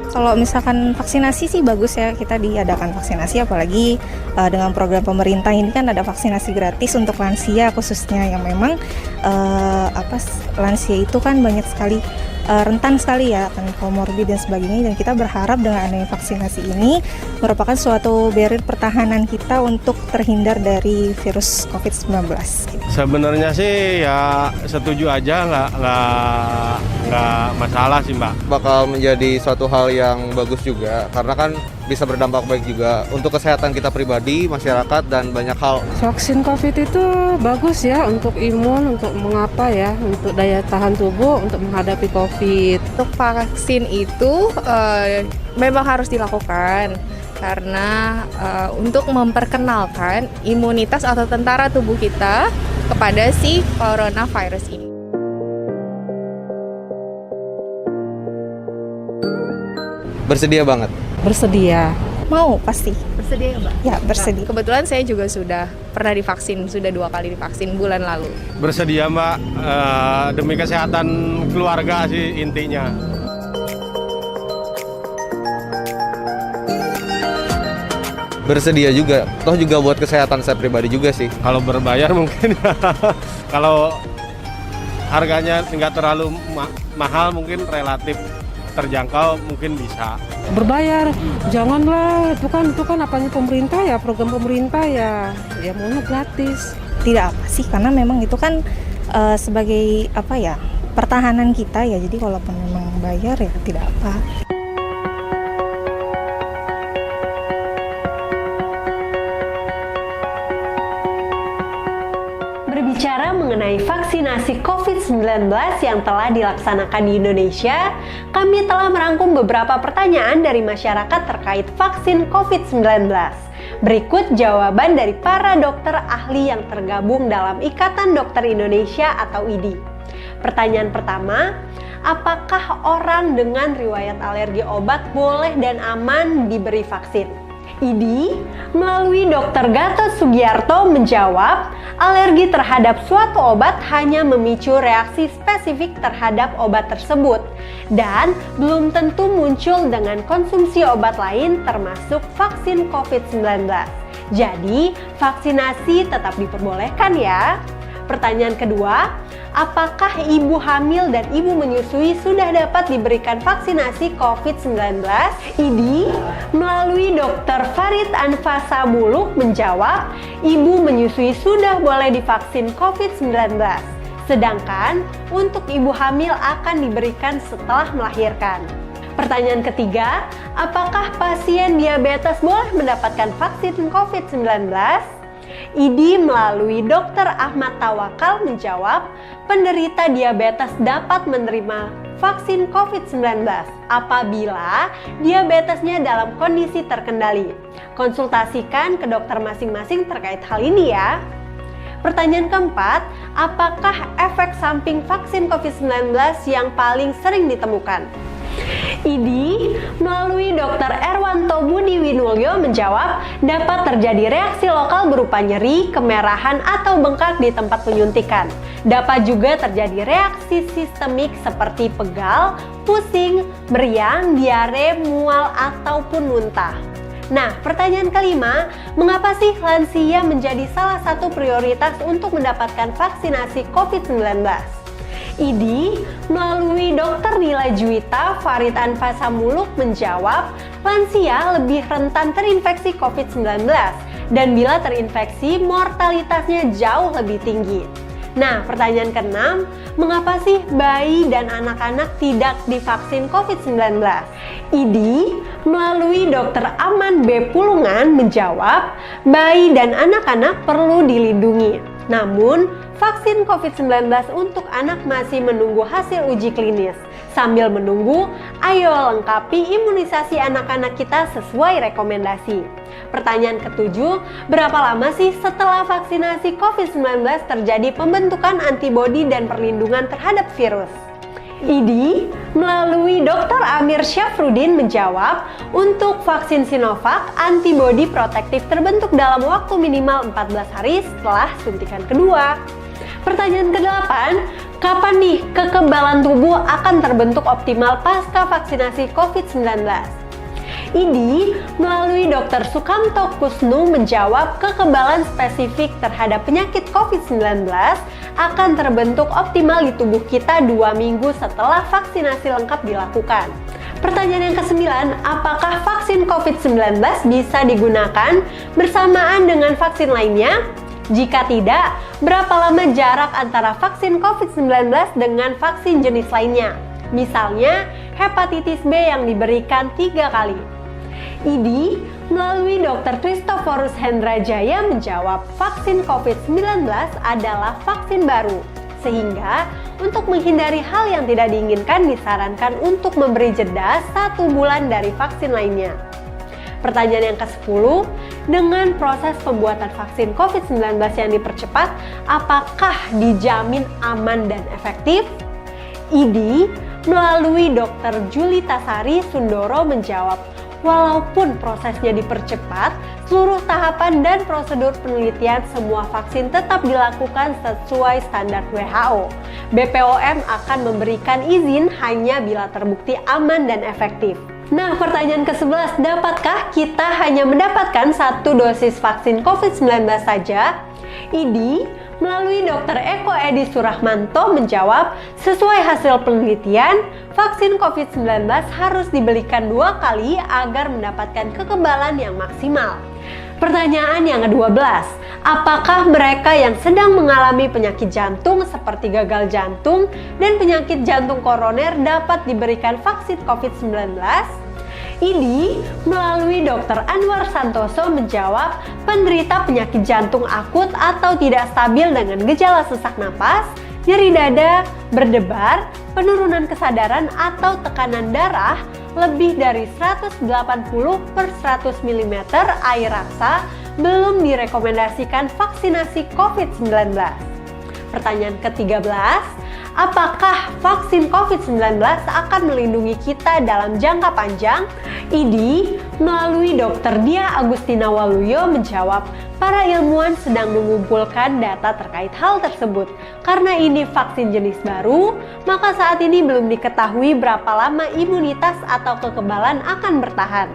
Kalau misalkan vaksinasi sih bagus ya, kita diadakan vaksinasi, apalagi dengan program pemerintah ini kan ada vaksinasi gratis untuk lansia khususnya, yang memang lansia itu kan banyak sekali rentan sekali ya akan komorbid dan sebagainya, dan kita berharap dengan adanya vaksinasi ini merupakan suatu barrier pertahanan kita untuk terhindar dari virus COVID-19. Sebenarnya sih ya setuju aja, nggak masalah sih Mbak. Bakal menjadi suatu hal yang bagus juga, karena kan bisa berdampak baik juga untuk kesehatan kita pribadi, masyarakat, dan banyak hal. Vaksin COVID itu bagus ya untuk imun, untuk mengapa ya, untuk daya tahan tubuh untuk menghadapi COVID. Untuk vaksin itu memang harus dilakukan karena untuk memperkenalkan imunitas atau tentara tubuh kita kepada si coronavirus ini. Bersedia banget. Bersedia. Mau pasti. Bersedia ya Mbak? Ya, bersedia. Kebetulan saya juga sudah pernah divaksin, sudah 2 kali divaksin bulan lalu. Bersedia Mbak, demi kesehatan keluarga sih intinya. Bersedia juga, toh juga buat kesehatan saya pribadi juga sih. Kalau berbayar mungkin, kalau harganya nggak terlalu mahal, mungkin relatif terjangkau, mungkin bisa. Berbayar, janganlah, itu kan apanya pemerintah ya, program pemerintah ya maunya gratis. Tidak apa sih, karena memang itu kan sebagai pertahanan kita ya, jadi kalaupun memang bayar ya tidak apa. Berbicara mengenai vaksinasi COVID-19 yang telah dilaksanakan di Indonesia, kami telah merangkum beberapa pertanyaan dari masyarakat terkait vaksin COVID-19. Berikut jawaban dari para dokter ahli yang tergabung dalam Ikatan Dokter Indonesia atau IDI. Pertanyaan pertama, apakah orang dengan riwayat alergi obat boleh dan aman diberi vaksin? IDI melalui Dr. Gatot Sugiarto menjawab, alergi terhadap suatu obat hanya memicu reaksi spesifik terhadap obat tersebut dan belum tentu muncul dengan konsumsi obat lain termasuk vaksin COVID-19. Jadi, vaksinasi tetap diperbolehkan ya. Pertanyaan kedua, apakah ibu hamil dan ibu menyusui sudah dapat diberikan vaksinasi COVID-19? IDI melalui Dr. Farid Anfasa Muluk menjawab, ibu menyusui sudah boleh divaksin COVID-19. Sedangkan untuk ibu hamil akan diberikan setelah melahirkan. Pertanyaan ketiga, apakah pasien diabetes boleh mendapatkan vaksin COVID-19? IDI melalui Dr. Ahmad Tawakal menjawab, penderita diabetes dapat menerima vaksin COVID-19 apabila diabetesnya dalam kondisi terkendali. Konsultasikan ke dokter masing-masing terkait hal ini ya. Pertanyaan keempat, apakah efek samping vaksin COVID-19 yang paling sering ditemukan? IDI melalui Dr. Erwanto Budi Winulyo menjawab, dapat terjadi reaksi lokal berupa nyeri, kemerahan, atau bengkak di tempat penyuntikan. Dapat juga terjadi reaksi sistemik seperti pegal, pusing, meriang, diare, mual, ataupun muntah. Nah, pertanyaan kelima, mengapa sih lansia menjadi salah satu prioritas untuk mendapatkan vaksinasi COVID-19? IDI melalui Dr. Nila Juwita Farid Anfasa Muluk menjawab, lansia lebih rentan terinfeksi COVID-19 dan bila terinfeksi mortalitasnya jauh lebih tinggi. Nah, pertanyaan keenam, mengapa sih bayi dan anak-anak tidak divaksin COVID-19? IDI melalui Dr. Aman B. Pulungan menjawab, bayi dan anak-anak perlu dilindungi. Namun, vaksin COVID-19 untuk anak masih menunggu hasil uji klinis. Sambil menunggu, ayo lengkapi imunisasi anak-anak kita sesuai rekomendasi. Pertanyaan ketujuh, berapa lama sih setelah vaksinasi COVID-19 terjadi pembentukan antibodi dan perlindungan terhadap virus? IDI melalui Dr. Amir Syafruddin menjawab, untuk vaksin Sinovac, antibodi protektif terbentuk dalam waktu minimal 14 hari setelah suntikan kedua. Pertanyaan ke-8, Kapan nih kekebalan tubuh akan terbentuk optimal pasca vaksinasi COVID-19? IDI melalui Dr. Sukamto Kusnu menjawab kekebalan spesifik terhadap penyakit COVID-19 akan terbentuk optimal di tubuh kita 2 minggu setelah vaksinasi lengkap dilakukan. Pertanyaan yang ke-9, apakah vaksin COVID-19 bisa digunakan bersamaan dengan vaksin lainnya? Jika tidak, berapa lama jarak antara vaksin COVID-19 dengan vaksin jenis lainnya? Misalnya, hepatitis B yang diberikan 3 kali. IDI melalui Dr. Christophorus Hendrajaya menjawab vaksin COVID-19 adalah vaksin baru. Sehingga, untuk menghindari hal yang tidak diinginkan disarankan untuk memberi jeda 1 bulan dari vaksin lainnya. Pertanyaan yang ke-10, dengan proses pembuatan vaksin COVID-19 yang dipercepat, apakah dijamin aman dan efektif? IDI melalui Dr. Julita Sari Sundoro menjawab, walaupun prosesnya dipercepat, seluruh tahapan dan prosedur penelitian semua vaksin tetap dilakukan sesuai standar WHO. BPOM akan memberikan izin hanya bila terbukti aman dan efektif. Nah, pertanyaan ke-11, dapatkah kita hanya mendapatkan 1 dosis vaksin COVID-19 saja? IDI melalui Dr. Eko Edi Surahmanto menjawab, sesuai hasil penelitian, vaksin COVID-19 harus diberikan 2 kali agar mendapatkan kekebalan yang maksimal. Pertanyaan yang ke-12, apakah mereka yang sedang mengalami penyakit jantung seperti gagal jantung dan penyakit jantung koroner dapat diberikan vaksin COVID-19? IDI melalui Dr. Anwar Santoso menjawab, penderita penyakit jantung akut atau tidak stabil dengan gejala sesak napas, nyeri dada, berdebar, penurunan kesadaran atau tekanan darah lebih dari 180/100 mm air raksa belum direkomendasikan vaksinasi COVID-19. Pertanyaan ke-13, apakah vaksin COVID-19 akan melindungi kita dalam jangka panjang? IDI melalui Dr. Dia Agustina Waluyo menjawab, para ilmuwan sedang mengumpulkan data terkait hal tersebut. Karena ini vaksin jenis baru, maka saat ini belum diketahui berapa lama imunitas atau kekebalan akan bertahan.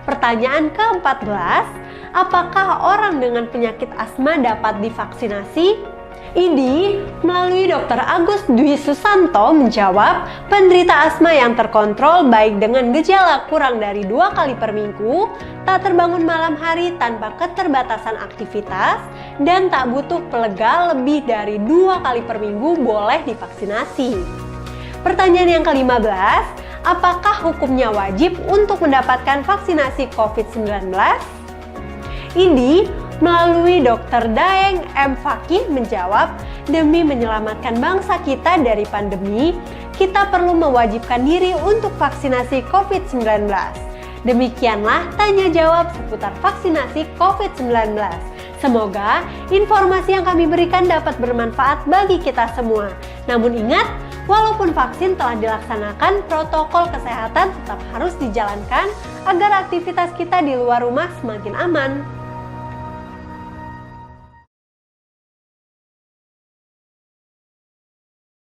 Pertanyaan ke-14, apakah orang dengan penyakit asma dapat divaksinasi? IDI melalui Dr. Agus Dwi Susanto menjawab, penderita asma yang terkontrol baik dengan gejala kurang dari 2 kali per minggu, tak terbangun malam hari tanpa keterbatasan aktivitas, dan tak butuh pelega lebih dari 2 kali per minggu boleh divaksinasi. Pertanyaan yang ke-15, apakah hukumnya wajib untuk mendapatkan vaksinasi COVID-19? IDI melalui Dr. Daeng M. Fakih menjawab, demi menyelamatkan bangsa kita dari pandemi, kita perlu mewajibkan diri untuk vaksinasi COVID-19. Demikianlah tanya jawab seputar vaksinasi COVID-19. Semoga informasi yang kami berikan dapat bermanfaat bagi kita semua. Namun ingat, walaupun vaksin telah dilaksanakan, protokol kesehatan tetap harus dijalankan agar aktivitas kita di luar rumah semakin aman.